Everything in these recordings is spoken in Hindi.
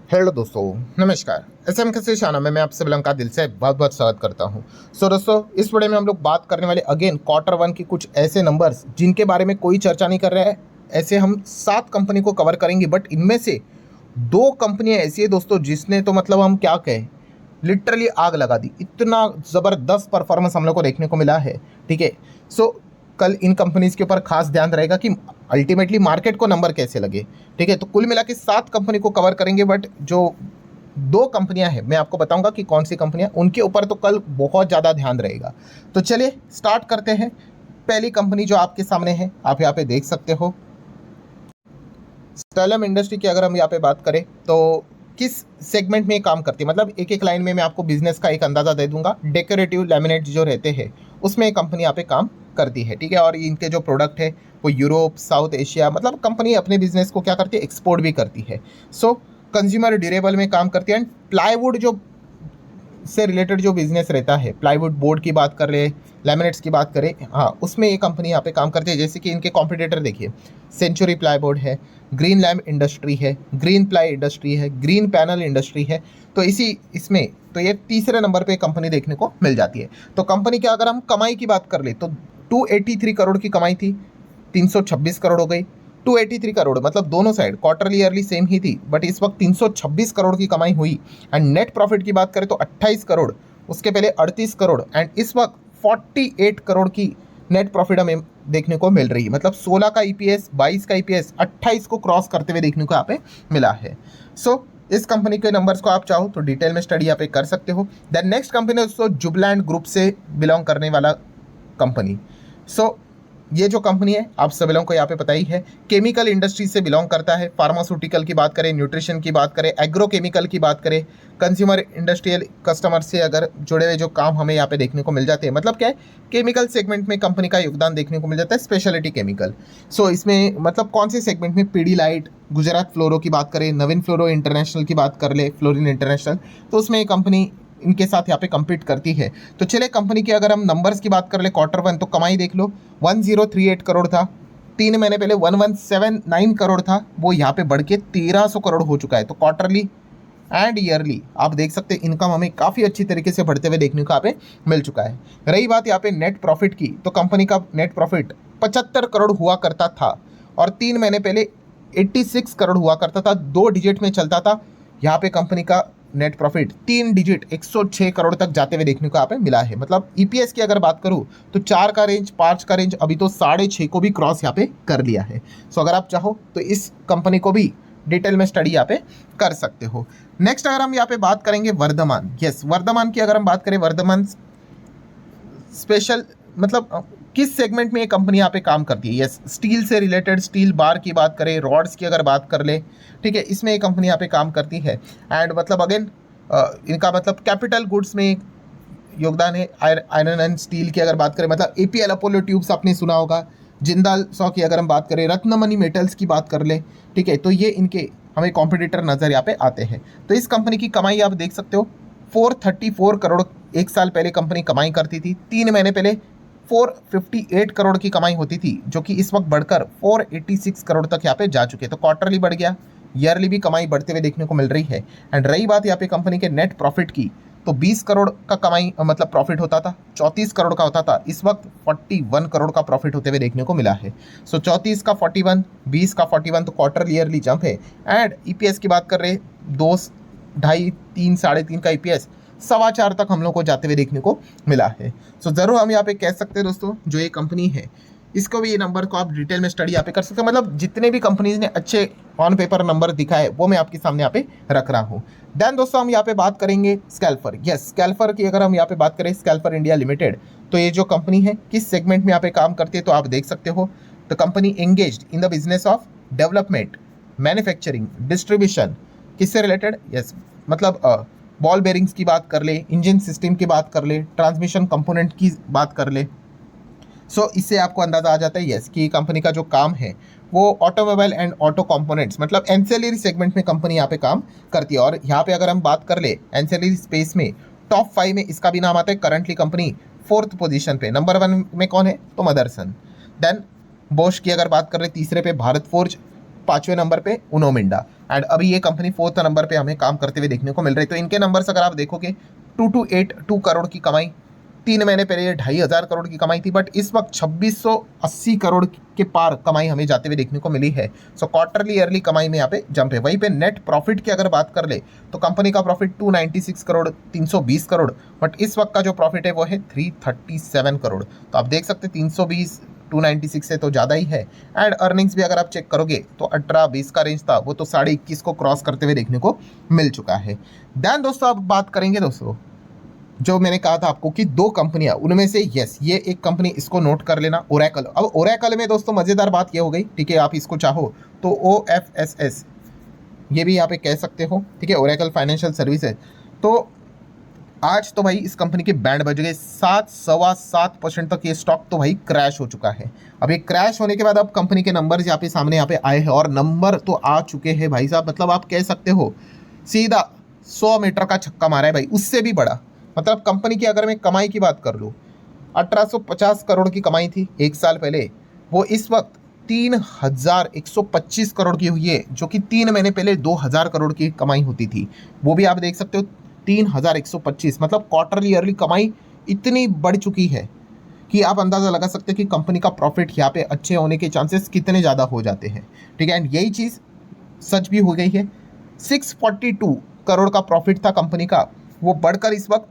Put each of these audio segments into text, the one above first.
हेलो दोस्तों, नमस्कार। एसएम के शाना में मैं आप सभी लोगों का दिल से बहुत बहुत स्वागत करता हूं। दोस्तों, इस वीडियो में हम लोग बात करने वाले अगेन क्वार्टर वन की कुछ ऐसे नंबर्स जिनके बारे में कोई चर्चा नहीं कर रहा है। ऐसे हम 7 कंपनी को कवर करेंगे, बट इनमें से 2 कंपनियां ऐसी है दोस्तों जिसने तो मतलब हम क्या कहें, लिटरली आग लगा दी। इतना ज़बरदस्त परफॉर्मेंस हम लोग को देखने को मिला है। ठीक है, सो कल इन कंपनीज के ऊपर खास ध्यान रहेगा कि अल्टीमेटली मार्केट को नंबर कैसे लगे। ठीक है, तो कुल मिला के 7 कंपनी को कवर करेंगे, बट जो 2 कंपनियां हैं मैं आपको बताऊंगा कि कौन सी कंपनियां, उनके ऊपर तो कल बहुत ज़्यादा ध्यान रहेगा। तो चलिए स्टार्ट करते हैं। पहली कंपनी जो आपके सामने है, आप यहाँ पे देख सकते हो, स्टेलम इंडस्ट्री की अगर हम यहाँ पे बात करें तो किस सेगमेंट में काम करती है, मतलब एक एक लाइन में मैं आपको बिजनेस का एक अंदाज़ा दे दूंगा। डेकोरेटिव लैमिनेट जो रहते हैं उसमें ये कंपनी यहाँ पे काम करती है। ठीक है, और इनके जो प्रोडक्ट है वो यूरोप, साउथ एशिया, मतलब कंपनी अपने बिजनेस को क्या करती है, एक्सपोर्ट भी करती है। सो कंज्यूमर ड्यूरेबल में काम करती है। एंड प्लाईवुड जो से रिलेटेड जो बिजनेस रहता है, प्लाईवुड बोर्ड की बात कर रहे, लैमिनेट्स की बात करें, हाँ उसमें ये कंपनी यहाँ पे काम करती है। जैसे कि इनके कॉम्पिटिटर देखिए, सेंचुरी प्लाईबोर्ड है, ग्रीन लैम्प इंडस्ट्री है, ग्रीन प्लाई इंडस्ट्री है, ग्रीन पैनल इंडस्ट्री है। तो इसमें तो ये तीसरे नंबर पे कंपनी देखने को मिल जाती है। तो कंपनी की अगर हम कमाई की बात कर ले तो 283 करोड़ की कमाई थी, 326 करोड़ हो गई। 283 करोड़ मतलब दोनों साइड क्वार्टरली ईयरली सेम ही थी, बट इस वक्त 326 करोड़ की कमाई हुई। एंड नेट प्रॉफिट की बात करें तो 28 करोड़, उसके पहले 38 करोड़, एंड इस वक्त 48 करोड़ की नेट प्रॉफिट हमें देखने को मिल रही है। मतलब 16 का ईपीएस, 22 का ईपीएस, 28 को क्रॉस करते हुए देखने को यहाँ पे मिला है। सो इस कंपनी के नंबर्स को आप चाहो तो डिटेल में स्टडी यहाँ पे कर सकते हो। देन नेक्स्ट कंपनी दोस्तों जुबलैंड ग्रुप से बिलोंग करने वाला कंपनी। सो ये जो कंपनी है आप सभी लोगों को यहाँ पे पता ही है, केमिकल इंडस्ट्री से बिलोंग करता है। फार्मास्यूटिकल की बात करें, न्यूट्रिशन की बात करें, एग्रोकेमिकल की बात करें, कंज्यूमर इंडस्ट्रियल कस्टमर से अगर जुड़े हुए जो काम हमें यहाँ पे देखने को मिल जाते हैं, मतलब क्या है, केमिकल सेगमेंट में कंपनी का योगदान देखने को मिल जाता है, स्पेशलिटी केमिकल। सो इसमें मतलब कौन से सेगमेंट में, पीडीलाइट, गुजरात फ्लोरो की बात करें, नवीन फ्लोरो इंटरनेशनल की बात कर ले, फ्लोरिन इंटरनेशनल, तो उसमें ये कंपनी इनके साथ यहाँ पे कम्पीट करती है। तो चले कंपनी की अगर हम नंबर्स की बात कर ले, क्वार्टर वन तो कमाई देख लो, 1038 करोड़ था। 3 महीने पहले 1179 करोड़ था, वो यहाँ पे बढ़ के 1300 करोड़ हो चुका है। तो क्वार्टरली एंड ईयरली आप देख सकते हैं इनकम हमें काफ़ी अच्छी तरीके से बढ़ते हुए देखने को यहाँ पे मिल चुका है। रही बात यहाँ पे नेट प्रॉफिट की, तो कंपनी का नेट प्रॉफिट 75 करोड़ हुआ करता था, और 3 महीने पहले 86 करोड़ हुआ करता था, 2 डिजिट में चलता था। यहाँ पे कंपनी का नेट प्रॉफिट 3 डिजिट 106 करोड़ तक जाते हुए देखने को यहाँ पे मिला है। मतलब ईपीएस की अगर बात करूँ तो 4 का रेंज, 5 का रेंज, अभी तो 6.5 को भी क्रॉस यहाँ पे कर लिया है। सो अगर आप चाहो तो इस कंपनी को भी डिटेल में स्टडी यहाँ पे कर सकते हो। नेक्स्ट अगर हम यहाँ पे बात करेंगे वर्धमान, यस वर्धमान की अगर हम बात करें, वर्धमान स्पेशल मतलब किस सेगमेंट में ये कंपनी यहाँ पे काम करती है, यस स्टील से रिलेटेड, स्टील बार की बात करें, रॉड्स की अगर बात कर ले, ठीक है, इसमें ये कंपनी यहाँ पे काम करती है। एंड मतलब अगेन इनका मतलब कैपिटल गुड्स में योगदान है। आयरन एंड स्टील की अगर बात करें, मतलब एपीएल अपोलो ट्यूब्स आपने सुना होगा, जिंदाल सौ की अगर हम बात करें, रत्नमणि मेटल्स की बात कर ले, ठीक है, तो ये इनके हमें कॉम्पिटिटर नज़र यहाँ पे आते हैं। तो इस कंपनी की कमाई आप देख सकते हो, 434 करोड़ एक साल पहले कंपनी कमाई करती थी। 3 महीने पहले 458 करोड़ की कमाई होती थी, जो कि इस वक्त बढ़कर 486 करोड़ तक यहाँ पे जा चुके हैं। तो क्वार्टरली बढ़ गया, ईयरली भी कमाई बढ़ते हुए देखने को मिल रही है। एंड रही बात यहाँ पे कंपनी के नेट प्रॉफिट की, तो 20 करोड़ का कमाई मतलब प्रॉफिट होता था, 34 करोड़ का होता था, इस वक्त 41 करोड़ का प्रॉफिट होते हुए देखने को मिला है। सो 34 का 41, 20 का 41, तो क्वार्टर ईयरली जंप है। एंड ईपीएस की बात कर रहे, 2, 2.5, 3, 3.5 का ईपीएस 4.25 तक हम लोग को जाते हुए देखने को मिला है। सो ज़रूर हम यहाँ पे कह सकते हैं दोस्तों, जो ये कंपनी है इसको भी, ये नंबर को आप डिटेल में स्टडी यहाँ पे कर सकते हैं। मतलब जितने भी कंपनीज ने अच्छे ऑन पेपर नंबर दिखाए वो मैं आपके सामने यहाँ पे रख रहा हूँ। देन दोस्तों हम यहाँ पे बात करेंगे स्कैल्फर, यस स्कैल्फर की अगर हम यहाँ पे बात करें, स्कैल्फर इंडिया लिमिटेड, तो ये जो कंपनी है किस सेगमेंट में यहाँ पे काम करती है, तो आप देख सकते हो, the company engaged in the business of development, manufacturing, distribution, किससे रिलेटेड, यस मतलब बॉल बेरिंग्स की बात कर ले, इंजन सिस्टम की बात कर ले, ट्रांसमिशन कंपोनेंट की बात कर ले। सो इससे आपको अंदाज़ा आ जाता है यस कि कंपनी का जो काम है वो ऑटोमोबाइल एंड ऑटो कंपोनेंट्स, मतलब एंसेलरी सेगमेंट में कंपनी यहाँ पे काम करती है। और यहाँ पे अगर हम बात कर ले एंसेलरी स्पेस में, टॉप 5 में इसका भी नाम आता है। करंटली कंपनी 4th पोजीशन पे, नंबर 1 में कौन है, तो मदरसन। देन बोश की अगर बात कर रहे, तीसरे पे भारत फोर्ज, 5वें नंबर पे उनो मिंडा। एंड अभी ये कंपनी 4th नंबर पे हमें काम करते हुए देखने को मिल रही है। तो इनके नंबर्स अगर आप देखोगे 2 करोड़ की कमाई, 3 महीने पहले ये 2,500 करोड़ की कमाई थी, बट इस वक्त 2680 करोड़ के पार कमाई हमें जाते हुए देखने को मिली है। सो क्वार्टरली ईयरली कमाई में यहाँ पे जंप है। वहीं पे नेट प्रॉफिट की अगर बात कर ले तो कंपनी का प्रॉफिट 296 करोड़, 320 करोड़, बट इस वक्त का जो प्रॉफिट है वो है 337 करोड़। तो आप देख सकते 320 296 से तो ज़्यादा ही है। एंड अर्निंग्स भी अगर आप चेक करोगे तो 18-20 का रेंज था, वो तो 21.5 को क्रॉस करते हुए देखने को मिल चुका है। देन दोस्तों अब बात करेंगे दोस्तों, जो मैंने कहा था आपको कि 2 कंपनियां, उनमें से यस ये एक कंपनी, इसको नोट कर लेना, ओरेकल। अब ओरेकल में दोस्तों मज़ेदार बात ये हो गई, ठीक है, आप इसको चाहो तो OFSS ये भी यहाँ पे कह सकते हो, ठीक है, ओरेकल फाइनेंशियल सर्विसेज। तो आज तो भाई इस कंपनी के बैंड बज गए, 7-7.25% तक ये स्टॉक तो भाई क्रैश हो चुका है। अब ये क्रैश होने के बाद अब कंपनी के नंबर यहाँ पे सामने यहाँ पे आए हैं, और नंबर तो आ चुके हैं भाई साहब, मतलब आप कह सकते हो सीधा 100 मीटर का छक्का मारा है भाई, उससे भी बड़ा। मतलब कंपनी की अगर मैं कमाई की बात कर लूँ, 1850 करोड़ की कमाई थी एक साल पहले, वो इस वक्त 3125 करोड़ की हुई है, जो कि 3 महीने पहले 2000 करोड़ की कमाई होती थी। वो भी आप देख सकते हो 3125, मतलब क्वार्टरली ईयरली कमाई इतनी बढ़ चुकी है कि आप अंदाज़ा लगा सकते हैं कि कंपनी का प्रॉफिट यहाँ पे अच्छे होने के चांसेस कितने ज़्यादा हो जाते हैं, ठीक है। एंड यही चीज़ सच भी हो गई है। 642 करोड़ का प्रॉफिट था कंपनी का, वो बढ़कर इस वक्त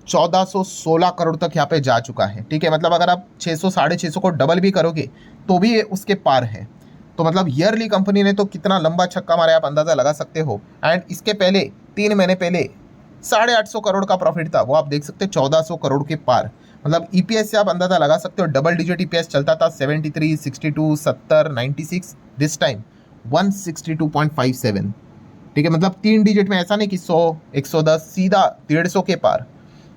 1416 करोड़ तक यहाँ पे जा चुका है, ठीक है। मतलब अगर आप 600 650 को डबल भी करोगे तो भी ये उसके पार है। तो मतलब ईयरली कंपनी ने तो कितना लंबा छक्का मारा है, आप अंदाज़ा लगा सकते हो। एंड इसके पहले 3 महीने पहले 850 करोड़ का प्रॉफिट था, वो आप देख सकते हैं 1400 करोड़ के पार। मतलब ईपीएस से आप अंदाज़ा लगा सकते हो, डबल डिजिट ईपीएस चलता था, 73, 62, 70, 96, दिस टाइम 162.57, ठीक है। मतलब 3 डिजिट में, ऐसा नहीं कि 100, 110, सीधा 150 के पार।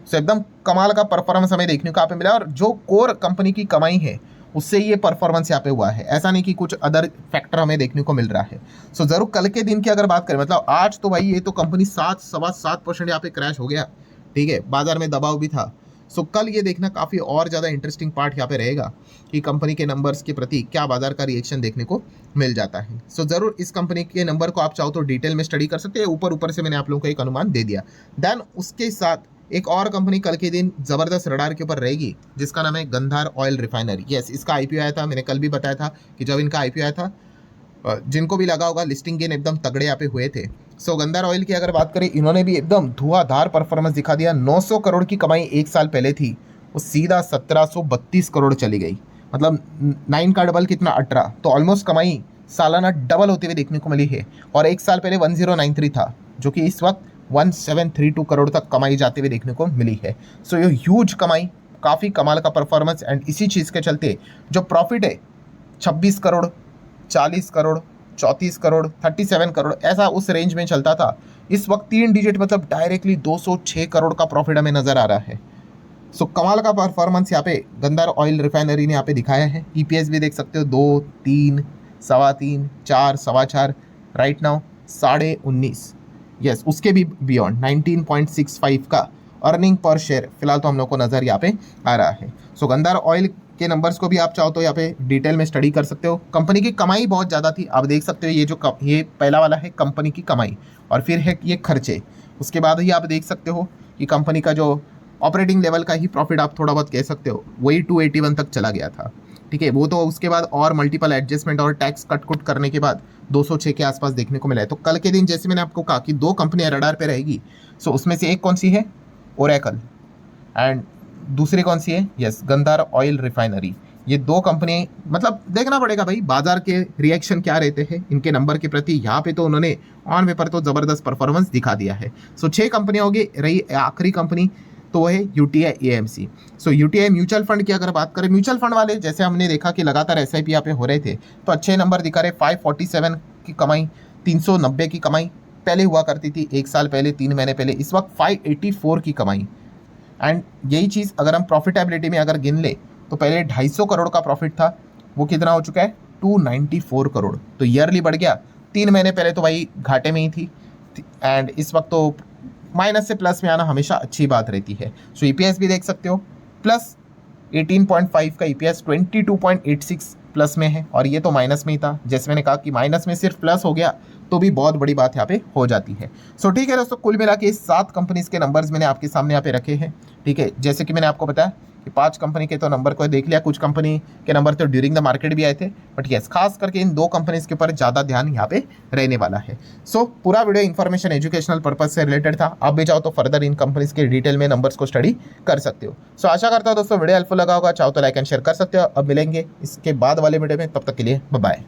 सो एकदम कमाल का परफॉर्मेंस हमें देखने को यहाँ पे मिला, और जो कोर कंपनी की कमाई है उससे ये परफॉर्मेंस यहाँ पे हुआ है, ऐसा नहीं कि कुछ अदर फैक्टर हमें देखने को मिल रहा है। सो ज़रूर कल के दिन की अगर बात करें, मतलब आज तो भाई ये तो कंपनी 7-7.25% यहाँ पे क्रैश हो गया, ठीक है, बाजार में दबाव भी था। सो कल ये देखना काफ़ी और ज़्यादा इंटरेस्टिंग पार्ट यहाँ पे रहेगा कि कंपनी के नंबर्स के प्रति क्या बाजार का रिएक्शन देखने को मिल जाता है। सो ज़रूर इस कंपनी के नंबर को आप चाहो तो डिटेल में स्टडी कर सकते हैं, ऊपर ऊपर से मैंने आप लोगों को एक अनुमान दे दिया। देन उसके साथ एक और कंपनी कल के दिन ज़बरदस्त रडार के ऊपर रहेगी, जिसका नाम है गंधार ऑयल रिफाइनरी। यस, इसका आईपीओ आया था, मैंने कल भी बताया था कि जब इनका आईपीओ आया था, जिनको भी लगा होगा लिस्टिंग गेन एकदम तगड़े यहाँ पे हुए थे। सो गंधार ऑयल की अगर बात करें, इन्होंने भी एकदम धुआंधार परफॉर्मेंस दिखा दिया। 900 करोड़ की कमाई एक साल पहले थी, वो सीधा 1732 करोड़ चली गई। मतलब 9 का डबल कितना, 18, तो ऑलमोस्ट कमाई सालाना डबल होते हुए देखने को मिली है। और एक साल पहले 1093 था, जो कि इस वक्त 1732 करोड़ तक कमाई जाते हुए देखने को मिली है। सो ये ह्यूज कमाई, काफ़ी कमाल का परफॉर्मेंस। एंड इसी चीज़ के चलते जो प्रॉफिट है 26 करोड़, 40 करोड़, 34 करोड़, 37 करोड़, ऐसा उस रेंज में चलता था। इस वक्त 3 डिजिट, मतलब डायरेक्टली 206 करोड़ का प्रॉफिट हमें नज़र आ रहा है। सो कमाल का परफॉर्मेंस यहाँ पे गंधार ऑयल रिफाइनरी ने यहाँ पे दिखाया है। ईपीएस भी देख सकते हो, 2, 3, 3.25, 4, 4.25, राइट नाउ 19.5, यस उसके भी बियॉन्ड 19.65 का अर्निंग पर शेयर फिलहाल तो हम लोग को नज़र यहाँ पे आ रहा है। सो गंधार ऑयल के नंबर्स को भी आप चाहो तो यहाँ पे डिटेल में स्टडी कर सकते हो। कंपनी की कमाई बहुत ज़्यादा थी, आप देख सकते हो। ये पहला वाला है कंपनी की कमाई, और फिर है ये खर्चे। उसके बाद ही आप देख सकते हो कि कंपनी का जो ऑपरेटिंग लेवल का ही प्रॉफिट आप थोड़ा बहुत कह सकते हो, वही 281 तक चला गया था, ठीक है। वो तो उसके बाद और मल्टीपल एडजस्टमेंट और टैक्स कट करने के बाद 206 के आसपास देखने को मिला है। तो कल के दिन जैसे मैंने आपको कहा कि 2 कंपनियां रडार पे रहेगी। सो उसमें से एक कौन सी है, ओरेकल, एंड दूसरी कौन सी है, यस गंधार ऑयल रिफाइनरी। ये 2 कंपनी, मतलब देखना पड़ेगा भाई बाजार के रिएक्शन क्या रहते हैं इनके नंबर के प्रति। यहाँ पे तो उन्होंने ऑन पेपर तो ज़बरदस्त परफॉर्मेंस दिखा दिया है। सो 6 कंपनियाँ होगी, रही आखिरी कंपनी तो वो है यूटीआई एएमसी। सो यूटीआई म्यूचुअल फंड की अगर बात करें, म्यूचुअल फंड वाले जैसे हमने देखा कि लगातार एसआईपी यहाँ पे हो रहे थे, तो अच्छे नंबर दिखा रहे। 547 की कमाई, 390 की कमाई पहले हुआ करती थी एक साल पहले, 3 महीने पहले, इस वक्त 584 की कमाई। एंड यही चीज़ अगर हम प्रॉफिटेबिलिटी में अगर गिन ले तो पहले 250 करोड़ का प्रॉफिट था, वो कितना हो चुका है 294 करोड़। तो ईयरली बढ़ गया। 3 महीने पहले तो भाई घाटे में ही थी, एंड इस वक्त तो माइनस से प्लस में आना हमेशा अच्छी बात रहती है। सो ईपीएस भी देख सकते हो, प्लस 18.5 का ईपीएस, 22.86 प्लस में है और ये तो माइनस में ही था। जैसे मैंने कहा कि माइनस में सिर्फ प्लस हो गया तो भी बहुत बड़ी बात यहाँ पे हो जाती है। सो ठीक है दोस्तों, कुल मिला के 7 कंपनीज के नंबर्स मैंने आपके सामने यहाँ पे रखे हैं। ठीक है, जैसे कि मैंने आपको बताया कि 5 कंपनी के तो नंबर को देख लिया, कुछ कंपनी के नंबर तो ड्यूरिंग द मार्केट भी आए थे, बट यस खास करके इन 2 कंपनीज के ऊपर ज़्यादा ध्यान यहाँ पे रहने वाला है। सो पूरा वीडियो इन्फॉर्मेशन एजुकेशनल पर्पज से रिलेटेड था। आप भी चाहो तो फर्दर इन कंपनीज के डिटेल में नंबर्स को स्टडी कर सकते हो। सो आशा करता हूँ दोस्तों वीडियो हेल्पफुल लगा होगा, चाहो तो लाइक एंड शेयर कर सकते हो। अब मिलेंगे इसके बाद वाले वीडियो में, तब तक के लिए बाय बाय।